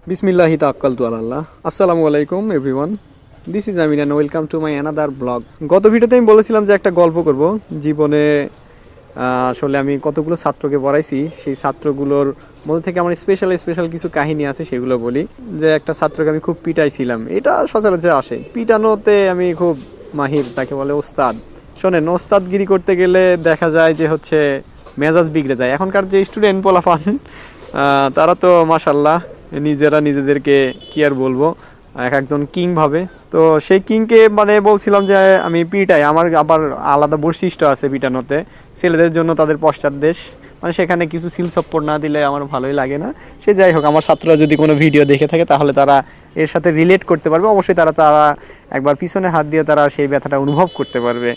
বিসমিল্লাহি তাওয়াক্কালতু আলাল্লাহ। আসসালামু আলাইকুম everyone, this is Amin and welcome to my another blog. গত ভিডিওতে আমি বলেছিলাম যে একটা গল্প করব জীবনে। আসলে আমি কতগুলো ছাত্রকে পড়াইছি, সেই ছাত্রগুলোর মধ্যে থেকে আমার স্পেশাল কিছু কাহিনী আছে, সেগুলো বলি। যে একটা ছাত্রকে আমি খুব পিটাইছিলাম, এটা সচরাচর আসে, পিটানোতে আমি খুব মাহির, তাকে বলে ওস্তাদ। শোনেন, ওস্তাদগিরি করতে গেলে দেখা যায় যে হচ্ছে মেজাজ বিগড়ে যায়। এখনকার যে স্টুডেন্ট পোলাপান, তারা তো মাশাল্লাহ নিজেরা নিজেদেরকে কি আর বলবো, এক একজন কিং ভাবে। তো সেই কিংকে মানে বলছিলাম যে আমি পিটাই, আমার আবার আলাদা বৈশিষ্ট্য আছে পিটানোতে। ছেলেদের জন্য তাদের পশ্চাৎদেশ, মানে সেখানে কিছু সিল সপ্পর না দিলে আমার ভালোই লাগে না। সে যাই হোক, আমার ছাত্ররা যদি কোনো ভিডিও দেখে থাকে তাহলে তারা এর সাথে রিলেট করতে পারবে। অবশ্যই তারা তারা একবার পিছনে হাত দিয়ে তারা সেই ব্যথাটা অনুভব করতে পারবে।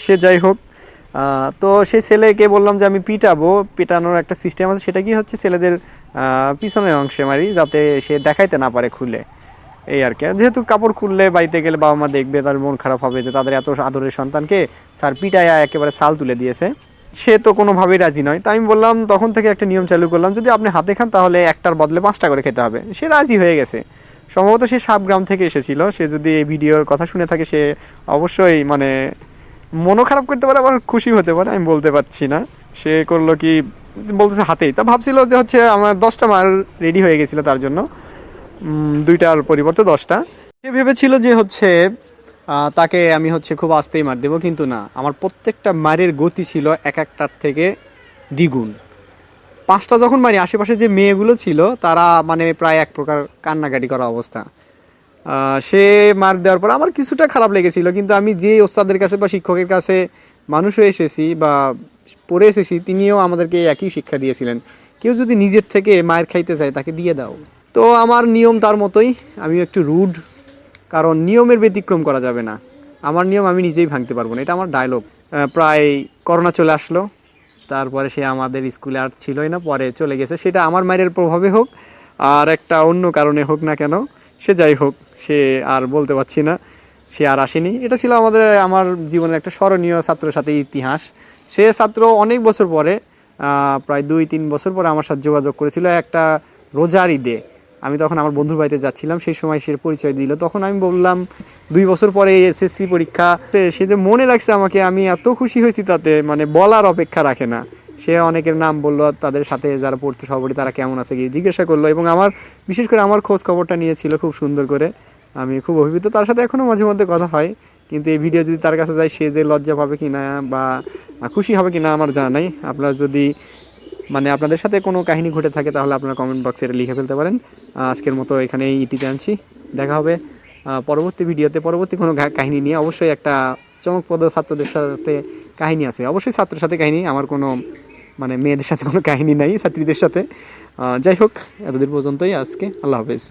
সে যাই হোক, তো সেই ছেলেকে বললাম যে আমি পিটাবো। পিটানোর একটা সিস্টেম আছে, সেটা কি হচ্ছে ছেলেদের পিছনের অংশে মারি, যাতে সে দেখাইতে না পারে খুলে। এই আর কি, যেহেতু কাপড় খুললে বাড়িতে গেলে বাবা মা দেখবে, তার মন খারাপ হবে যে তাদের এত আদরের সন্তানকে স্যার পিটায়া একেবারে সাল তুলে দিয়েছে। সে তো কোনোভাবেই রাজি নয়। তাই আমি বললাম, তখন থেকে একটা নিয়ম চালু করলাম, যদি আপনি হাতে খান তাহলে একটার বদলে 5টা করে খেতে হবে। সে রাজি হয়ে গেছে। সম্ভবত সে সাবগ্রাম থেকে এসেছিল। সে যদি এই ভিডিওর কথা শুনে থাকে, সে অবশ্যই মানে মনও খারাপ করতে পারে, আবার খুশি হতে পারে, আমি বলতে পারছি না। সে করলো কি, বলতেছে হাতেই। তা ভাবছিল যে হচ্ছে আমার 10টা মার রেডি হয়ে গেছিলো তার জন্য, 2টার পরিবর্তে 10টা। সে ভেবেছিল যে হচ্ছে তাকে আমি হচ্ছে খুব আস্তেই মার দেবো, কিন্তু না, আমার প্রত্যেকটা মারের গতি ছিল এক একটার থেকে দ্বিগুণ। 5টা যখন মারি, আশেপাশে যে মেয়েগুলো ছিল তারা মানে প্রায় এক প্রকার কান্নাকাটি করা অবস্থা। সে মার দেওয়ার পর আমার কিছুটা খারাপ লেগেছিল, কিন্তু আমি যে ওস্তাদের কাছে বা শিক্ষকের কাছে মানুষ হয়ে এসেছি বা পড়ে এসেছি, তিনিও আমাদেরকে একই শিক্ষা দিয়েছিলেন, কেউ যদি নিজের থেকে মায়ের খাইতে চায় তাকে দিয়ে দাও। তো আমার নিয়ম তার মতোই, আমি একটু রুড, কারণ নিয়মের ব্যতিক্রম করা যাবে না। আমার নিয়ম আমি নিজেই ভাঙতে পারবো না, এটা আমার ডায়লগ। প্রায় করোনা চলে আসলো, তারপরে সে আমাদের স্কুলে আর ছিলই না, পরে চলে গেছে। সেটা আমার মায়ের প্রভাবে হোক আর একটা অন্য কারণে হোক না কেন, সে যাই হোক, সে আর বলতে পারছি না, সে আর আসেনি। এটা ছিল আমার জীবনের একটা স্মরণীয় ছাত্রের সাথে ইতিহাস। সে ছাত্র অনেক বছর পরে, প্রায় 2-3 বছর পরে আমার সাথে যোগাযোগ করেছিল একটা রোজার ঈদে। আমি তখন আমার বন্ধুর বাড়িতে যাচ্ছিলাম, সেই সময় সে পরিচয় দিল। তখন আমি বললাম 2 বছর পরে এসএসসি পরীক্ষা, সে যে মনে রাখছে আমাকে, আমি এত খুশি হয়েছি তাতে, মানে বলার অপেক্ষা রাখে না। সে অনেকের নাম বললো, তাদের সাথে যারা পড়তো সবারই তারা কেমন আছে কি জিজ্ঞাসা করলো, এবং আমার বিশেষ করে আমার খোঁজ খবরটা নিয়েছিল খুব সুন্দর করে। আমি খুব অভিভূত, তার সাথে এখনও মাঝে মধ্যে কথা হয়। কিন্তু এই ভিডিও যদি তার কাছে যায়, সে যে লজ্জা পাবে কিনা বা খুশি হবে কিনা আমার জানা নাই। আপনারা যদি মানে আপনাদের সাথে কোনো কাহিনী ঘটে থাকে তাহলে আপনারা কমেন্ট বক্সে এটা লিখে ফেলতে পারেন। আজকের মতো এখানেই ইটিতে আনছি। দেখা হবে পরবর্তী ভিডিওতে, পরবর্তী কোনো কাহিনী নিয়ে। অবশ্যই একটা চমকপ্রদ ছাত্রদের সাথে কাহিনী আছে, অবশ্যই ছাত্রের সাথে কাহিনী, আমার কোনো মানে মেয়েদের সাথে কোনো কাহিনী নাই, ছাত্রীদের সাথে। যাই হোক, এতদিন পর্যন্তই আজকে, আল্লাহ হাফেজ।